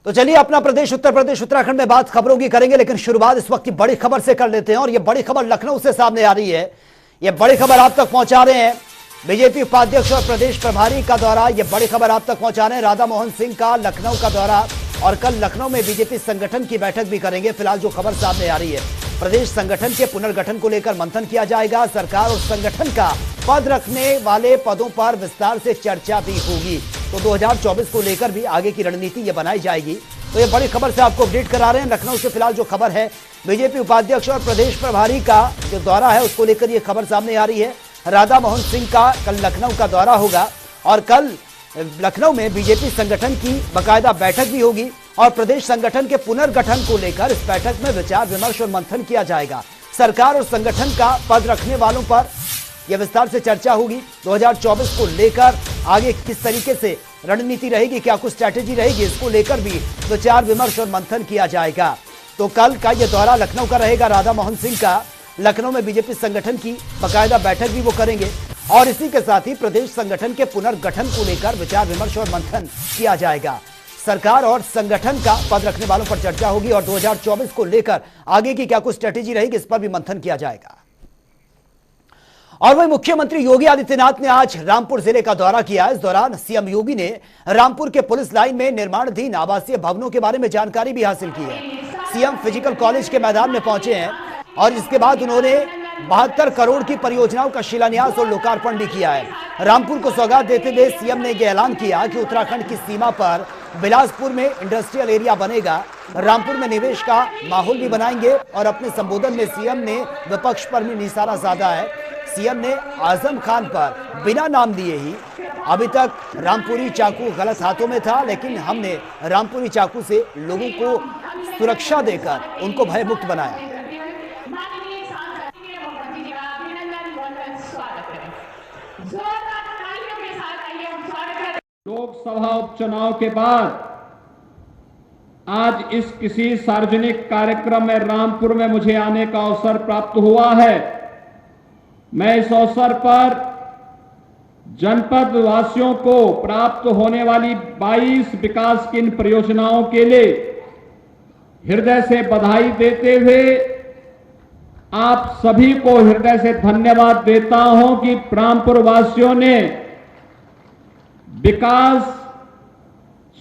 तो चलिए अपना प्रदेश उत्तर प्रदेश उत्तराखंड में बात खबरों की करेंगे, लेकिन शुरुआत इस वक्त की बड़ी खबर से कर लेते हैं। और ये बड़ी खबर लखनऊ से सामने आ रही है। ये बड़ी खबर आप तक पहुंचा रहे हैं बीजेपी उपाध्यक्ष और प्रदेश प्रभारी का दौरा। ये बड़ी खबर आप तक पहुंचा रहे हैं राधा मोहन सिंह का लखनऊ का दौरा, और कल लखनऊ में बीजेपी संगठन की बैठक भी करेंगे। फिलहाल जो खबर सामने आ रही है, प्रदेश संगठन के पुनर्गठन को लेकर मंथन किया जाएगा। सरकार और संगठन का पद रखने वाले पदों पर विस्तार से चर्चा भी होगी। तो 2024 को लेकर भी आगे की रणनीति ये बनाई जाएगी। तो ये बड़ी खबर से आपको अपडेट करा रहे हैं लखनऊ से। फिलहाल जो खबर है, बीजेपी उपाध्यक्ष और प्रदेश प्रभारी का जो दौरा है उसको लेकर ये खबर सामने आ रही है। राधा मोहन सिंह का कल लखनऊ का दौरा होगा, और कल लखनऊ में बीजेपी संगठन की बाकायदा बैठक भी होगी, और प्रदेश संगठन के पुनर्गठन को लेकर इस बैठक में विचार विमर्श और मंथन किया जाएगा। सरकार और संगठन का पद रखने वालों पर यह विस्तार से चर्चा होगी। 2024 को लेकर आगे किस तरीके से रणनीति रहेगी, क्या कुछ स्ट्रैटेजी रहेगी, इसको लेकर भी विचार विमर्श और मंथन किया जाएगा। तो कल का यह दौरा लखनऊ का रहेगा राधा मोहन सिंह का। लखनऊ में बीजेपी संगठन की बाकायदा बैठक भी वो करेंगे, और इसी के साथ ही प्रदेश संगठन के पुनर्गठन को लेकर विचार विमर्श और मंथन किया जाएगा। सरकार और संगठन का पद रखने वालों पर चर्चा होगी, और 2024 को लेकर आगे की क्या कुछ स्ट्रैटेजी रहेगी, इस पर भी मंथन किया जाएगा। और वही मुख्यमंत्री योगी आदित्यनाथ ने आज रामपुर जिले का दौरा किया। इस दौरान सीएम योगी ने रामपुर के पुलिस लाइन में निर्माणाधीन आवासीय भवनों के बारे में जानकारी भी हासिल की है। सीएम फिजिकल कॉलेज के मैदान में पहुंचे हैं, और इसके बाद उन्होंने 72 करोड़ की परियोजनाओं का शिलान्यास और लोकार्पण भी किया है। रामपुर को सौगात देते हुए सीएम ने यह ऐलान किया कि उत्तराखंड की सीमा पर बिलासपुर में इंडस्ट्रियल एरिया बनेगा। रामपुर में निवेश का माहौल भी बनाएंगे। और अपने संबोधन में सीएम ने विपक्ष पर भी निशाना साधा है। सीएम ने आजम खान पर बिना नाम दिए ही, अभी तक रामपुरी चाकू गलत हाथों में था, लेकिन हमने रामपुरी चाकू से लोगों को सुरक्षा देकर उनको भयमुक्त बनाया। लोकसभा उपचुनाव के बाद आज इस किसी सार्वजनिक कार्यक्रम में रामपुर में मुझे आने का अवसर प्राप्त हुआ है। मैं इस अवसर पर जनपद वासियों को प्राप्त होने वाली 22 विकास की इन परियोजनाओं के लिए हृदय से बधाई देते हुए आप सभी को हृदय से धन्यवाद देता हूं कि रामपुर वासियों ने विकास,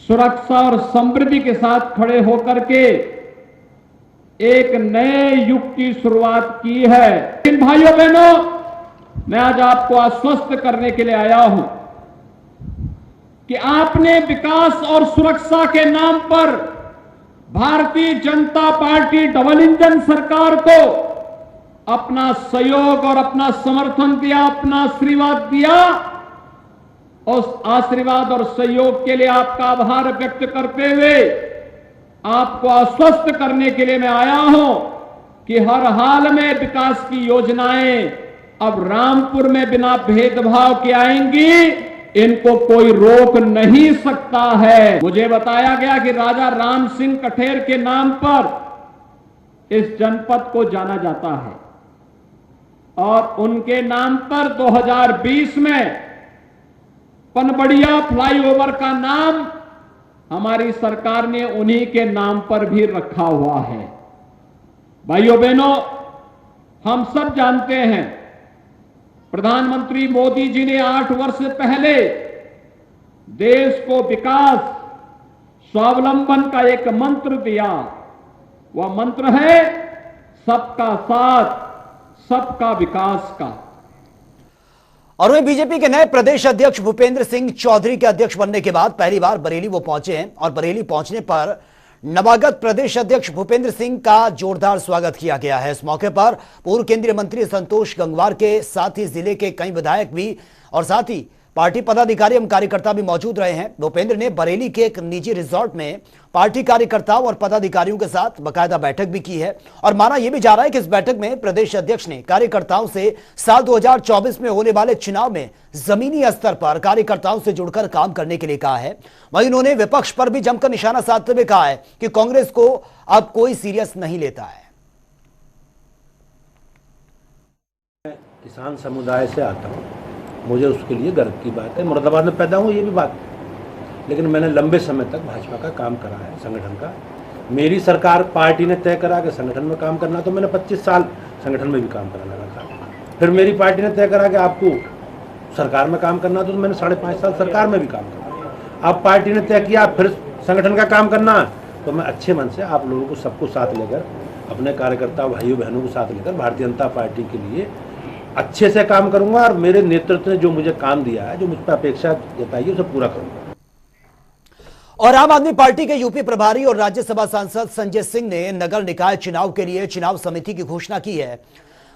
सुरक्षा और समृद्धि के साथ खड़े होकर के एक नए युग की शुरुआत की है। इन भाइयों बहनों, मैं आज आपको आश्वस्त करने के लिए आया हूं कि आपने विकास और सुरक्षा के नाम पर Bharatiya Janata party double engine सरकार को अपना सहयोग और अपना समर्थन दिया, अपना आशीर्वाद दिया। उस आशीर्वाद और सहयोग के लिए आपका आभार व्यक्त करते हुए आपको आश्वस्त करने के लिए मैं आया हूं कि हर हाल में विकास की योजनाएं अब रामपुर में बिना भेदभाव के आएंगी, इनको कोई रोक नहीं सकता है। मुझे बताया गया कि राजा राम सिंह कठेर के नाम पर इस जनपद को जाना जाता है, और उनके नाम पर 2020 में पनबड़िया फ्लाईओवर का नाम हमारी सरकार ने उन्हीं के नाम पर भी रखा हुआ है। भाइयों बहनों, हम सब जानते हैं प्रधानमंत्री मोदी जी ने 8 वर्ष पहले देश को विकास, स्वावलंबन का एक मंत्र दिया। वह मंत्र है सबका साथ, सबका विकास का। और वहीं बीजेपी के नए प्रदेश अध्यक्ष भूपेंद्र सिंह चौधरी के अध्यक्ष बनने के बाद पहली बार बरेली वो पहुंचे हैं, और बरेली पहुंचने पर नवागत प्रदेश अध्यक्ष भूपेंद्र सिंह का जोरदार स्वागत किया गया है। इस मौके पर पूर्व केंद्रीय मंत्री संतोष गंगवार के साथ ही जिले के कई विधायक भी और साथ ही पार्टी पदाधिकारी एवं कार्यकर्ता भी मौजूद रहे हैं। भूपेंद्र ने बरेली के एक निजी रिजॉर्ट में पार्टी कार्यकर्ताओं और पदाधिकारियों के साथ बाकायदा बैठक भी की है, और माना यह भी जा रहा है कि इस बैठक में प्रदेश अध्यक्ष ने कार्यकर्ताओं से साल 2024 में होने वाले चुनाव में जमीनी स्तर पर कार्यकर्ताओं से जुड़कर काम करने के लिए कहा है। वहीं उन्होंने विपक्ष पर भी जमकर निशाना साधते हुए कहा है कि कांग्रेस को अब कोई सीरियस नहीं लेता है। किसान समुदाय से आता हूँ, मुझे उसके लिए गर्व की बात है। मुरादाबाद में पैदा हूँ, ये भी बात, लेकिन मैंने लंबे समय तक भाजपा का काम करा है, संगठन का। मेरी सरकार पार्टी ने तय करा कि संगठन में काम करना, तो मैंने 25 साल संगठन में भी काम करने लगा था। फिर मेरी पार्टी ने तय करा कि आपको सरकार में काम करना, तो मैंने 5.5 साल सरकार में भी काम करा। अब पार्टी ने तय किया फिर संगठन का काम करना, तो मैं अच्छे मन से आप लोगों को सबको साथ लेकर, अपने कार्यकर्ता भाइयों बहनों को साथ लेकर भारतीय जनता पार्टी के लिए अच्छे से काम करूंगा और मेरे नेतृत्व ने जो मुझे काम दिया है, जो मुझ पर अपेक्षा जताई है, उसे पूरा करूंगा। और आम आदमी पार्टी के यूपी प्रभारी और राज्यसभा सांसद संजय सिंह ने नगर निकाय चुनाव के लिए चुनाव समिति की घोषणा की है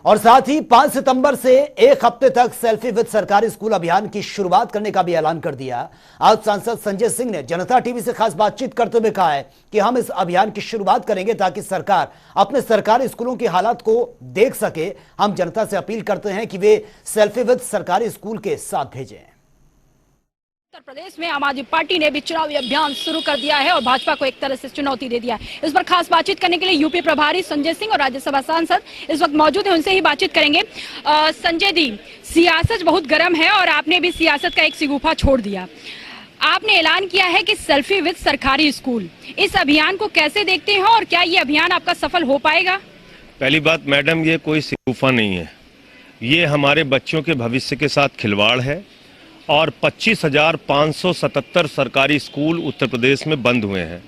और साथ ही 5 सितंबर से 1 हफ्ते तक सेल्फी विद सरकारी स्कूल अभियान की शुरुआत करने का भी ऐलान कर दिया। आज सांसद संजय सिंह ने जनता टीवी से खास बातचीत करते हुए कहा है कि हम इस अभियान की शुरुआत करेंगे ताकि सरकार अपने सरकारी स्कूलों की हालत को देख सके। हम जनता से अपील करते हैं कि वे सेल्फी विद सरकारी स्कूल के साथ भेजें। उत्तर प्रदेश में आम आदमी पार्टी ने भी चुनावी अभियान शुरू कर दिया है और भाजपा को एक तरह से चुनौती दे दिया है। इस पर खास बातचीत करने के लिए यूपी प्रभारी संजय सिंह और राज्यसभा सांसद इस वक्त मौजूद हैं, उनसे ही बातचीत करेंगे। संजय जी, सियासत बहुत गर्म है और आपने भी सियासत का एक सिगुफा छोड़ दिया। आपने ऐलान किया है कि सेल्फी विद सरकारी स्कूल, इस अभियान को कैसे देखते हैं और क्या ये अभियान आपका सफल हो पाएगा? पहली बात मैडम, ये कोई सिगुफा नहीं है, ये हमारे बच्चों के भविष्य के साथ खिलवाड़ है और 25,577 सरकारी स्कूल उत्तर प्रदेश में बंद हुए हैं।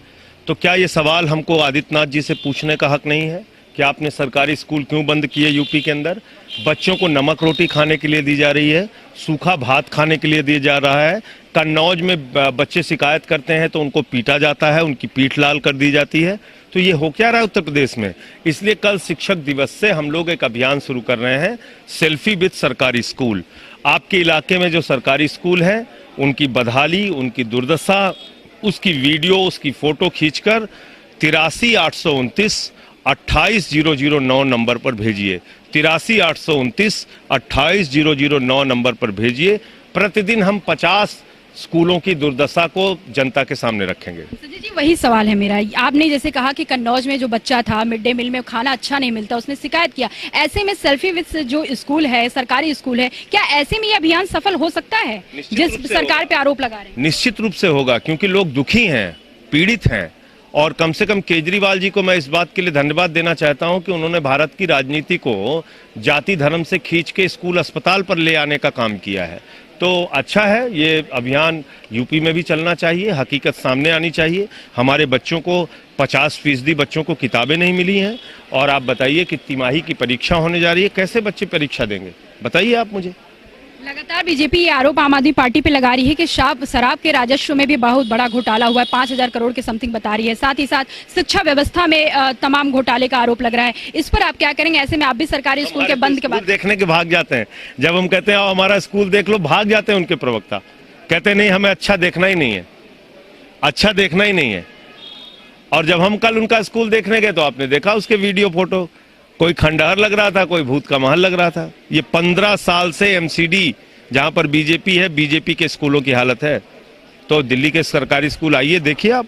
तो क्या ये सवाल हमको आदित्यनाथ जी से पूछने का हक नहीं है कि आपने सरकारी स्कूल क्यों बंद किए? यूपी के अंदर बच्चों को नमक रोटी खाने के लिए दी जा रही है, सूखा भात खाने के लिए दिया जा रहा है। कन्नौज में बच्चे शिकायत करते हैं तो उनको पीटा जाता है, उनकी पीठ लाल कर दी जाती है। तो ये हो क्या रहा है उत्तर प्रदेश में? इसलिए कल शिक्षक दिवस से हम लोग एक अभियान शुरू कर रहे हैं, सेल्फी विद सरकारी स्कूल। आपके इलाके में जो सरकारी स्कूल हैं उनकी बदहाली, उनकी दुर्दशा, उसकी वीडियो, उसकी फोटो खींचकर 83,829 28,009 नंबर पर भेजिए। 83,829 28,009 नंबर पर भेजिए। प्रतिदिन हम 50 स्कूलों की दुर्दशा को जनता के सामने रखेंगे। संजय जी, वही सवाल है मेरा। आपने जैसे कहा कि कन्नौज में जो बच्चा था, मिड डे मील में खाना अच्छा नहीं मिलता, उसने शिकायत किया। ऐसे में सेल्फी विद जो स्कूल है, सरकारी स्कूल है, क्या ऐसे में ये अभियान सफल हो सकता है जिस सरकार पे आरोप लगा रहे हैं? निश्चित रूप से होगा, क्योंकि लोग दुखी हैं, पीड़ित हैं। और कम से कम केजरीवाल जी को मैं इस बात के लिए धन्यवाद देना चाहता हूं कि उन्होंने भारत की राजनीति को जाति धर्म से खींच के स्कूल अस्पताल पर ले आने का काम किया है। तो अच्छा है, ये अभियान यूपी में भी चलना चाहिए, हकीकत सामने आनी चाहिए। हमारे बच्चों को 50% बच्चों को किताबें नहीं मिली हैं और आप बताइए कि तिमाही की परीक्षा होने जा रही है, कैसे बच्चे परीक्षा देंगे? बताइए आप मुझे। लगातार बीजेपी ये आरोप आम आदमी पार्टी पे लगा रही है कि शराब के राजस्व में भी बहुत बड़ा घोटाला हुआ है, 5,000 करोड़ के समथिंग बता रही है। साथ ही साथ शिक्षा व्यवस्था में तमाम घोटाले का आरोप लग रहा है। इस पर आप क्या करेंगे? ऐसे में आप भी सरकारी स्कूल के बंद के बाद देखने के भाग जाते हैं। जब हम कहते हैं हमारा स्कूल देख लो, भाग जाते हैं उनके प्रवक्ता, कहते हैं नहीं हमें अच्छा देखना ही नहीं है, अच्छा देखना ही नहीं है। और जब हम कल उनका स्कूल देखने गए तो आपने देखा उसके वीडियो फोटो, कोई खंडहर लग रहा था, कोई भूत का महल लग रहा था। ये 15 साल से एमसीडी जहां पर बीजेपी है, बीजेपी के स्कूलों की हालत है। तो दिल्ली के सरकारी स्कूल आइए देखिए आप।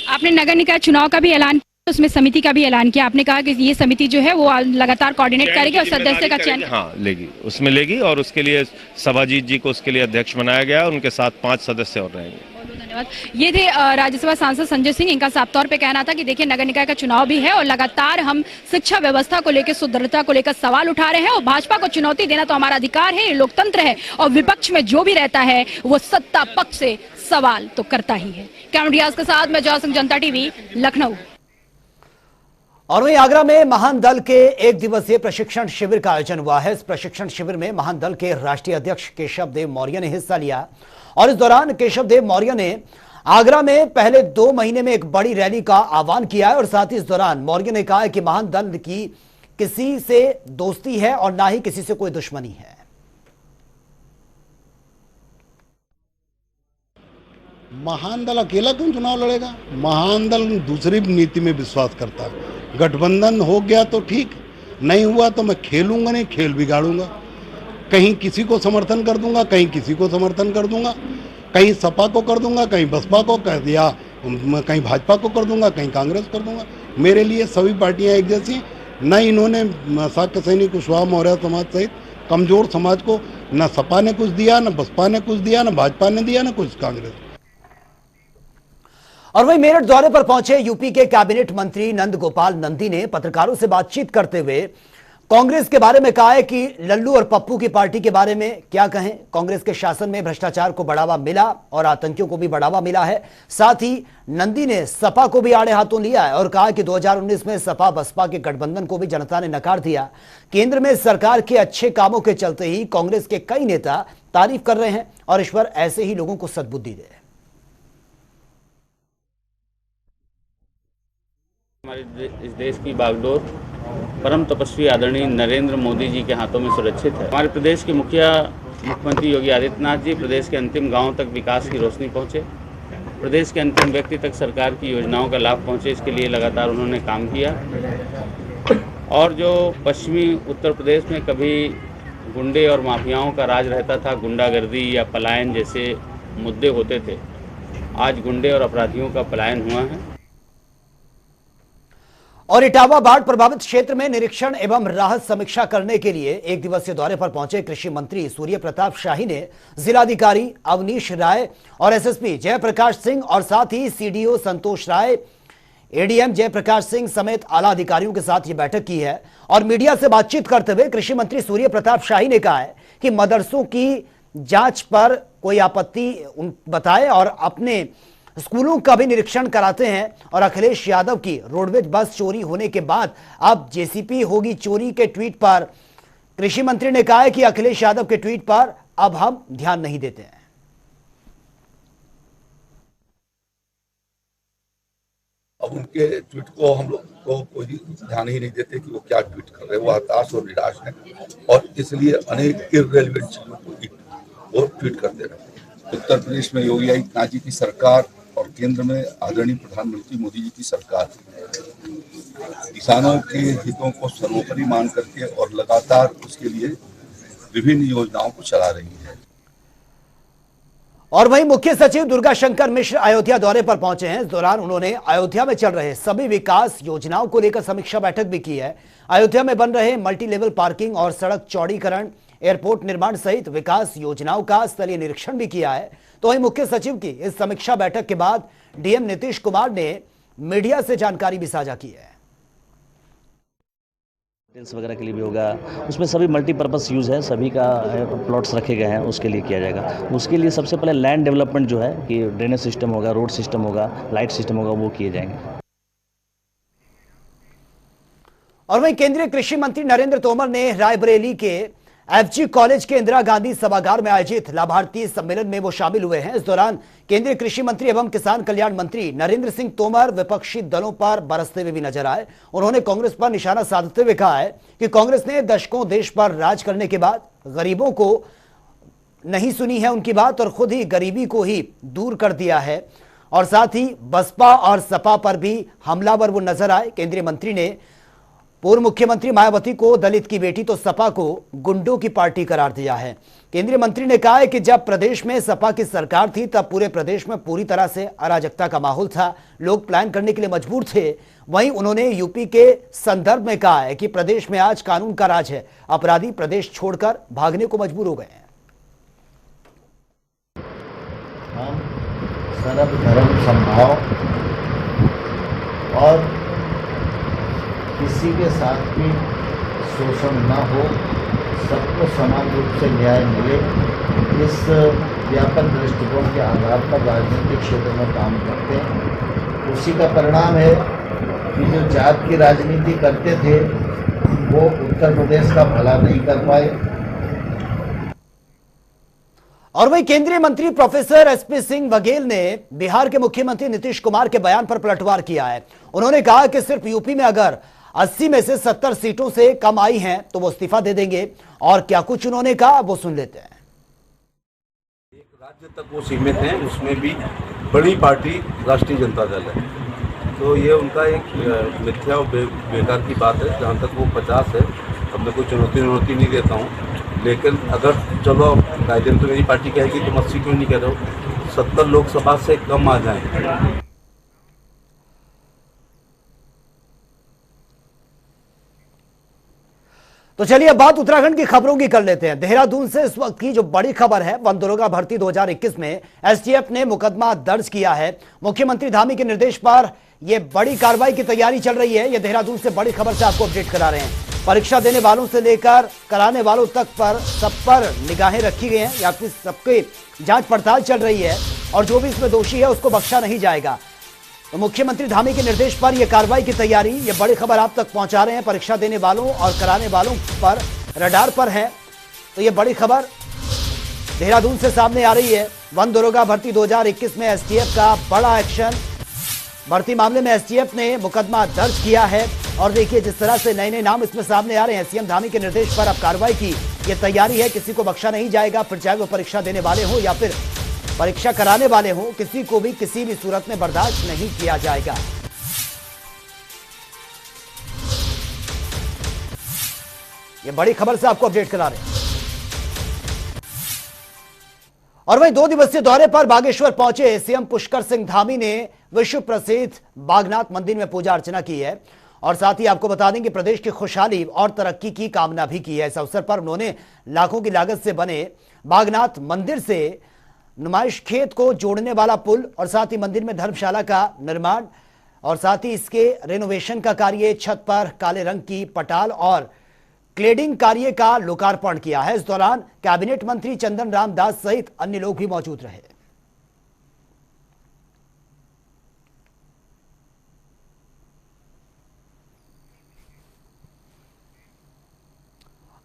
आपने नगर निकाय चुनाव का भी ऐलान किया, उसमें समिति का भी ऐलान किया। आपने कहा कि ये समिति जो है वो लगातार कोऑर्डिनेट करेगी और सदस्य का चयन लेगी, उसमें लेगी। और उसके लिए सभाजीत जी को उसके लिए अध्यक्ष बनाया गया, उनके साथ 5 सदस्य और रहेंगे। धन्यवाद। ये थे राज्यसभा सांसद संजय सिंह। इनका साफ तौर पे कहना था कि देखिए नगर निकाय का चुनाव भी है और लगातार हम शिक्षा व्यवस्था को लेकर, सुदृढ़ता को लेकर सवाल उठा रहे हैं और भाजपा को चुनौती देना तो हमारा अधिकार है, ये लोकतंत्र है और विपक्ष में जो भी रहता है वो सत्ता पक्ष से सवाल तो करता ही है। कैमरा रियाज के साथ मैं जॉसिंह, जनता टीवी, लखनऊ। और वहीं आगरा में महान दल के 1 दिवसीय प्रशिक्षण शिविर का आयोजन हुआ है। इस प्रशिक्षण शिविर में महान दल के राष्ट्रीय अध्यक्ष केशव देव मौर्य ने हिस्सा लिया और इस दौरान केशव देव मौर्य ने आगरा में पहले 2 महीने में एक बड़ी रैली का आह्वान किया है और साथ ही इस दौरान मौर्य ने कहा है कि महान दल की किसी से दोस्ती है और ना ही किसी से कोई दुश्मनी है। महान दल अकेला क्यों चुनाव लड़ेगा? महान दल दूसरी नीति में विश्वास करता है। गठबंधन हो गया तो ठीक, नहीं हुआ तो मैं खेलूंगा नहीं, खेल बिगाड़ूंगा। कहीं किसी को समर्थन कर दूंगा, कहीं किसी को समर्थन कर दूंगा, कहीं सपा को कर दूंगा, कहीं बसपा को कर दिया, कहीं भाजपा को कर दूंगा, कहीं कांग्रेस कर दूंगा। मेरे लिए सभी पार्टियां एक जैसी। न इन्होंने शाक्य सैनिक कुशवाहा मौर्य समाज सहित कमजोर समाज को न सपा ने कुछ दिया, न बसपा ने कुछ दिया, न भाजपा ने दिया, न कुछ कांग्रेस। और वहीं मेरठ दौरे पर पहुंचे यूपी के कैबिनेट मंत्री नंद गोपाल नंदी ने पत्रकारों से बातचीत करते हुए कांग्रेस के बारे में कहा है कि लल्लू और पप्पू की पार्टी के बारे में क्या कहें। कांग्रेस के शासन में भ्रष्टाचार को बढ़ावा मिला और आतंकियों को भी बढ़ावा मिला है। साथ ही नंदी ने सपा को भी आड़े हाथों लिया है और कहा कि 2019 में सपा बसपा के गठबंधन को भी जनता ने नकार दिया। केंद्र में सरकार के अच्छे कामों के चलते ही कांग्रेस के कई नेता तारीफ कर रहे हैं और ईश्वर ऐसे ही लोगों को सद्बुद्धि दे। हमारे इस देश की बागडोर परम तपस्वी आदरणीय नरेंद्र मोदी जी के हाथों में सुरक्षित है। हमारे प्रदेश के मुख्यमंत्री योगी आदित्यनाथ जी प्रदेश के अंतिम गांवों तक विकास की रोशनी पहुंचे, प्रदेश के अंतिम व्यक्ति तक सरकार की योजनाओं का लाभ पहुंचे, इसके लिए लगातार उन्होंने काम किया। और जो पश्चिमी उत्तर प्रदेश में कभी गुंडे और माफियाओं का राज रहता था, गुंडागर्दी या पलायन जैसे मुद्दे होते थे, आज गुंडे और अपराधियों का पलायन हुआ है। और इटावा बाढ़ प्रभावित क्षेत्र में निरीक्षण एवं राहत समीक्षा करने के लिए एक दिवसीय दौरे पर पहुंचे कृषि मंत्री सूर्य प्रताप शाही ने जिलाधिकारी अवनीश राय और एसएसपी जयप्रकाश सिंह और साथ ही सीडीओ संतोष राय, एडीएम जयप्रकाश सिंह समेत आला अधिकारियों के साथ ये बैठक की है। और मीडिया से बातचीत करते हुए कृषि मंत्री सूर्य प्रताप शाही ने कहा है कि मदरसों की जांच पर कोई आपत्ति बताए और अपने स्कूलों का भी निरीक्षण कराते हैं। और अखिलेश यादव की रोडवेज बस चोरी होने के बाद अब जेसीपी होगी चोरी के ट्वीट पर कृषि मंत्री ने कहा है कि अखिलेश यादव के ट्वीट पर अब हम ध्यान नहीं देते हैं। अब उनके ट्वीट को हम लोग को कोई ध्यान ही नहीं देते कि वो क्या ट्वीट कर रहे हैं। वो हताश और निराश है और इसलिए अनेक इर्रेलेवेंट चीजों को वो ट्वीट करते रहते हैं। उत्तर प्रदेश में योगी आदित्यनाथ जी की सरकार और केंद्र में आदरणीय प्रधानमंत्री मोदी जी की सरकार किसानों के हितों को सर्वोपरि मान करके और लगातार उसके लिए विभिन्न योजनाओं को चला रही है। और वहीं मुख्य सचिव दुर्गा शंकर मिश्र अयोध्या दौरे पर पहुंचे हैं। इस दौरान उन्होंने अयोध्या में चल रहे सभी विकास योजनाओं को लेकर समीक्षा बैठक भी की है। अयोध्या में बन रहे मल्टी लेवल पार्किंग और सड़क चौड़ीकरण, एयरपोर्ट निर्माण सहित विकास योजनाओं का स्थलीय निरीक्षण भी किया है। तो वहीं मुख्य सचिव की इस समीक्षा बैठक के बाद डीएम नीतीश कुमार ने मीडिया से जानकारी भी साझा की है। वगैरह के लिए भी होगा, उसमें सभी मल्टीपर्पस यूज़ है, सभी का प्लॉट्स रखे गए हैं, उसके लिए किया जाएगा। उसके लिए सबसे पहले लैंड डेवलपमेंट जो है कि ड्रेनेज सिस्टम होगा, रोड सिस्टम होगा, लाइट सिस्टम होगा, वो किए जाएंगे। और वहीं केंद्रीय कृषि मंत्री नरेंद्र तोमर ने रायबरेली के एफजी कॉलेज के इंदिरा गांधी सभागार में आयोजित लाभार्थी सम्मेलन में वो शामिल हुए हैं। इस दौरान केंद्रीय कृषि मंत्री एवं किसान कल्याण मंत्री नरेंद्र सिंह तोमर विपक्षी दलों पर बरसते हुए भी नजर आए। उन्होंने कांग्रेस पर निशाना साधते हुए कहा है कि कांग्रेस ने दशकों देश पर राज करने के बाद गरीबों को नहीं सुनी है उनकी बात और खुद ही गरीबी को ही दूर कर दिया है। और साथ ही बसपा और सपा पर भी हमलावर वो नजर आए। केंद्रीय मंत्री ने पूर्व मुख्यमंत्री मायावती को दलित की बेटी तो सपा को गुंडों की पार्टी करार दिया है। केंद्रीय मंत्री ने कहा है कि जब प्रदेश में सपा की सरकार थी तब पूरे प्रदेश में पूरी तरह से अराजकता का माहौल था, लोग प्लान करने के लिए मजबूर थे। वहीं उन्होंने यूपी के संदर्भ में कहा है कि प्रदेश में आज कानून का राज है, अपराधी प्रदेश छोड़कर भागने को मजबूर हो गए हैं। हम सर्व धर्म समभाव और किसी के साथ भी शोषण न हो, सबको समान रूप से न्याय मिले, इस व्यापक दृष्टिकोण के आधार पर राजनीतिक क्षेत्र में काम करते हैं। उसी का परिणाम है कि जो जात की राजनीति करते थे वो उत्तर प्रदेश का भला नहीं कर पाए। और वहीं केंद्रीय मंत्री प्रोफेसर एसपी सिंह बघेल ने बिहार के मुख्यमंत्री नीतीश कुमार के बयान पर पलटवार किया है। उन्होंने कहा कि सिर्फ यूपी में अगर 80 में से 70 सीटों से कम आई हैं तो वो इस्तीफा दे देंगे। और क्या कुछ उन्होंने कहा वो सुन लेते हैं। एक राज्य तक वो सीमित हैं, उसमें भी बड़ी पार्टी राष्ट्रीय जनता दल है, तो ये उनका एक मिथ्या और बेकार की बात है। जहाँ तक वो 50 है, अब मैं कोई चुनौती नहीं देता हूँ, लेकिन अगर चलो गाइडेंस तो मेरी पार्टी कहेगी तुम 80 क्यों नहीं कह रहे हो, 70 लोकसभा से कम आ जाए। तो चलिए अब बात उत्तराखंड की खबरों की कर लेते हैं। देहरादून से इस वक्त की जो बड़ी खबर है, वन दरोगा भर्ती 2021 में एसटीएफ ने मुकदमा दर्ज किया है। मुख्यमंत्री धामी के निर्देश पर यह बड़ी कार्रवाई की तैयारी चल रही है। यह देहरादून से बड़ी खबर से आपको अपडेट करा रहे हैं। परीक्षा देने वालों से लेकर कराने वालों तक पर सब पर निगाहें रखी गई हैं, या फिर सबकी जांच पड़ताल चल रही है और जो भी इसमें दोषी है उसको बख्शा नहीं जाएगा। तो मुख्यमंत्री धामी के निर्देश पर यह कार्रवाई की तैयारी, यह बड़ी खबर आप तक पहुंचा रहे हैं। परीक्षा देने वालों और कराने वालों पर रडार पर है। तो यह बड़ी खबर देहरादून से सामने आ रही है। वन दरोगा भर्ती 2021 में एसटीएफ का बड़ा एक्शन। भर्ती मामले में एसटीएफ ने मुकदमा दर्ज किया है और देखिए जिस तरह से नए नए नाम इसमें सामने आ रहे हैं। सीएम धामी के निर्देश पर अब कार्रवाई की यह तैयारी है। किसी को बख्शा नहीं जाएगा, फिर चाहे वो परीक्षा देने वाले हो या फिर परीक्षा कराने वाले हो, किसी को भी किसी भी सूरत में बर्दाश्त नहीं किया जाएगा। यह बड़ी खबर से आपको अपडेट करा रहे हैं। और वहीं 2 दिवसीय दौरे पर बागेश्वर पहुंचे सीएम पुष्कर सिंह धामी ने विश्व प्रसिद्ध बागनाथ मंदिर में पूजा अर्चना की है और साथ ही आपको बता दें कि प्रदेश की खुशहाली और तरक्की की कामना भी की है। इस अवसर पर उन्होंने लाखों की लागत से बने बागनाथ मंदिर से नुमाइश खेत को जोड़ने वाला पुल और साथ ही मंदिर में धर्मशाला का निर्माण और साथ ही इसके रेनोवेशन का कार्य, छत पर काले रंग की पटाल और क्लेडिंग कार्य का लोकार्पण किया है। इस दौरान कैबिनेट मंत्री चंदन राम दास सहित अन्य लोग भी मौजूद रहे।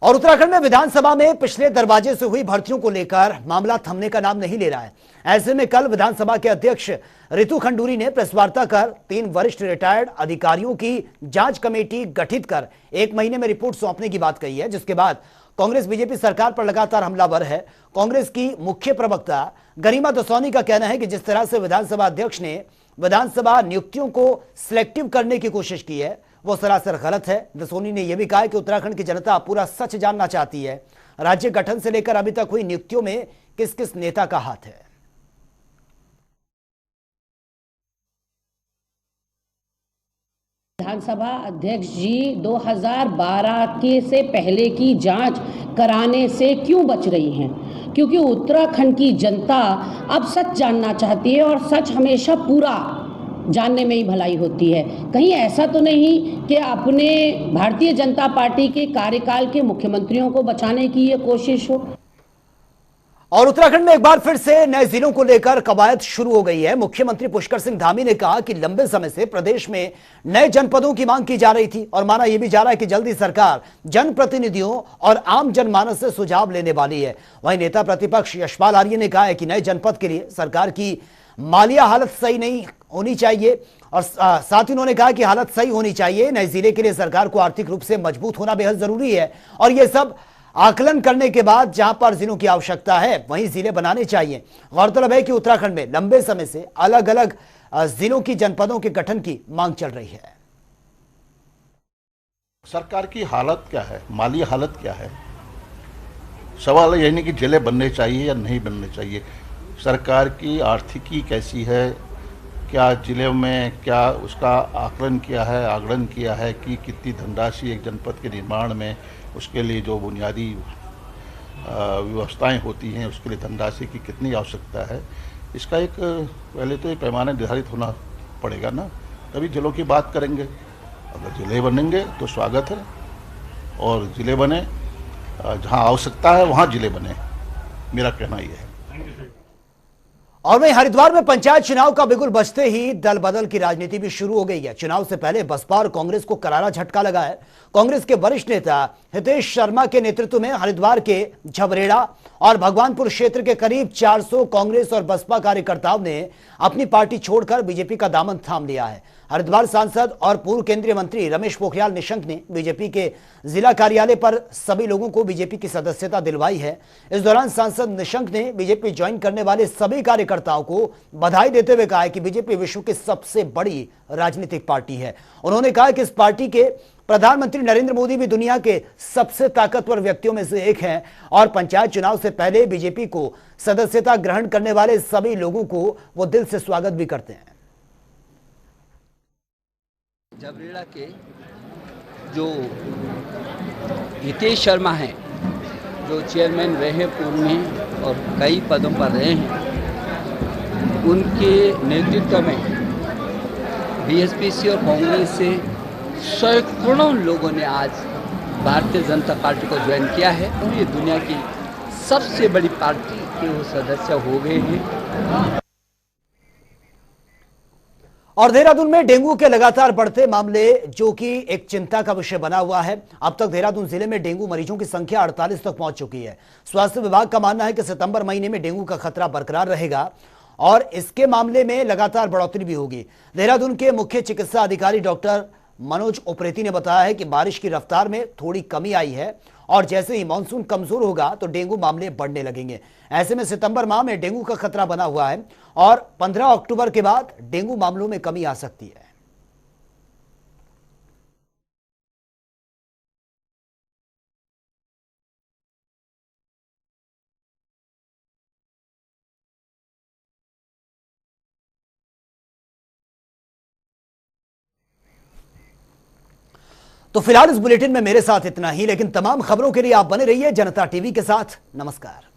और उत्तराखंड में विधानसभा में पिछले दरवाजे से हुई भर्तियों को लेकर मामला थमने का नाम नहीं ले रहा है। ऐसे में कल विधानसभा के अध्यक्ष रितु खंडूरी ने प्रेस वार्ता कर 3 वरिष्ठ रिटायर्ड अधिकारियों की जांच कमेटी गठित कर 1 महीने में रिपोर्ट सौंपने की बात कही है, जिसके बाद कांग्रेस बीजेपी सरकार पर लगातार हमलावर है। कांग्रेस की मुख्य प्रवक्ता गरिमा दसौनी का कहना है कि जिस तरह से विधानसभा अध्यक्ष ने विधानसभा नियुक्तियों को सिलेक्टिव करने की कोशिश की है वो सरासर गलत है। दसोनी ने यह भी कहा कि उत्तराखंड की जनता पूरा सच जानना चाहती है। राज्य गठन से लेकर अभी तक हुई नियुक्तियों में किस किस नेता का हाथ है। विधानसभा अध्यक्ष जी 2012 के से पहले की जांच कराने से क्यों बच रही हैं? क्योंकि उत्तराखंड की जनता अब सच जानना चाहती है और सच हमेशा पूरा जानने में ही भलाई होती है। कहीं ऐसा तो नहीं कि अपने भारतीय जनता पार्टी के कार्यकाल के मुख्यमंत्रियों को बचाने की ये कोशिश हो। और उत्तराखंड में एक बार फिर से नए जिलों को लेकर कवायद शुरू हो गई है। मुख्यमंत्री पुष्कर सिंह धामी ने कहा कि लंबे समय से प्रदेश में नए जनपदों की मांग की जा रही थी और माना यह भी जा रहा है कि जल्दी सरकार जनप्रतिनिधियों और आम जनमानस से सुझाव लेने वाली है। वहीं नेता प्रतिपक्ष यशपाल आर्य ने कहा है कि नए जनपद के लिए सरकार की मालिया हालत सही नहीं होनी चाहिए और साथ ही उन्होंने कहा कि हालत सही होनी चाहिए। नए जिले के लिए सरकार को आर्थिक रूप से मजबूत होना बेहद जरूरी है और यह सब आकलन करने के बाद जहां पर जिलों की आवश्यकता है वहीं जिले बनाने चाहिए। गौरतलब है कि उत्तराखंड में लंबे समय से अलग अलग जिलों की जनपदों के गठन की मांग चल रही है। सरकार की हालत क्या है, माली हालत क्या है? सवाल यही नहीं कि जिले बनने चाहिए या नहीं बनने चाहिए। सरकार की आर्थिकी कैसी है, क्या जिले में क्या उसका आकलन किया है, आगणन किया है कि कितनी धनराशि एक जनपद के निर्माण में, उसके लिए जो बुनियादी व्यवस्थाएं होती हैं उसके लिए धनराशि की कितनी आवश्यकता है, इसका एक पहले तो एक पैमाना निर्धारित होना पड़ेगा ना, तभी जिलों की बात करेंगे। अगर जिले बनेंगे तो स्वागत है और जिले बने जहां आवश्यकता है वहां जिले बने, मेरा कहना यह है। और वहीं हरिद्वार में पंचायत चुनाव का बिगुल बजते ही दल बदल की राजनीति भी शुरू हो गई है। चुनाव से पहले बसपा और कांग्रेस को करारा झटका लगा है। कांग्रेस के वरिष्ठ नेता हितेश शर्मा के नेतृत्व में हरिद्वार के झबरेड़ा और भगवानपुर क्षेत्र के करीब 400 कांग्रेस और बसपा कार्यकर्ताओं ने अपनी पार्टी छोड़कर बीजेपी का दामन थाम लिया है। हरिद्वार सांसद और पूर्व केंद्रीय मंत्री रमेश पोखरियाल निशंक ने बीजेपी के जिला कार्यालय पर सभी लोगों को बीजेपी की सदस्यता दिलवाई है। इस दौरान सांसद निशंक ने बीजेपी ज्वाइन करने वाले सभी कार्यकर्ताओं को बधाई देते हुए कहा कि बीजेपी विश्व की सबसे बड़ी राजनीतिक पार्टी है। उन्होंने कहा कि इस पार्टी के प्रधानमंत्री नरेंद्र मोदी भी दुनिया के सबसे ताकतवर व्यक्तियों में से एक हैं और पंचायत चुनाव से पहले बीजेपी को सदस्यता ग्रहण करने वाले सभी लोगों को वो दिल से स्वागत भी करते हैं। झबरेड़ा के जो हितेश शर्मा हैं, जो चेयरमैन रहे पूर्व में और कई पदों पर रहे हैं, उनके नेतृत्व में बीएसपी और कांग्रेस से सैकड़ों लोगों ने आज भारतीय जनता पार्टी को ज्वाइन किया है और ये दुनिया की सबसे बड़ी पार्टी के वो सदस्य हो गए हैं। और देहरादून में डेंगू के लगातार बढ़ते मामले जो कि एक चिंता का विषय बना हुआ है। अब तक देहरादून जिले में डेंगू मरीजों की संख्या 48 तक पहुंच चुकी है। स्वास्थ्य विभाग का मानना है कि सितंबर महीने में डेंगू का खतरा बरकरार रहेगा और इसके मामले में लगातार बढ़ोतरी भी होगी। देहरादून के मुख्य चिकित्सा अधिकारी डॉक्टर मनोज उप्रेती ने बताया है कि बारिश की रफ्तार में थोड़ी कमी आई है और जैसे ही मानसून कमजोर होगा तो डेंगू मामले बढ़ने लगेंगे। ऐसे में सितंबर माह में डेंगू का खतरा बना हुआ है और 15 अक्टूबर के बाद डेंगू मामलों में कमी आ सकती है। तो फिलहाल इस बुलेटिन में मेरे साथ इतना ही, लेकिन तमाम खबरों के लिए आप बने रहिए जनता टीवी के साथ। नमस्कार।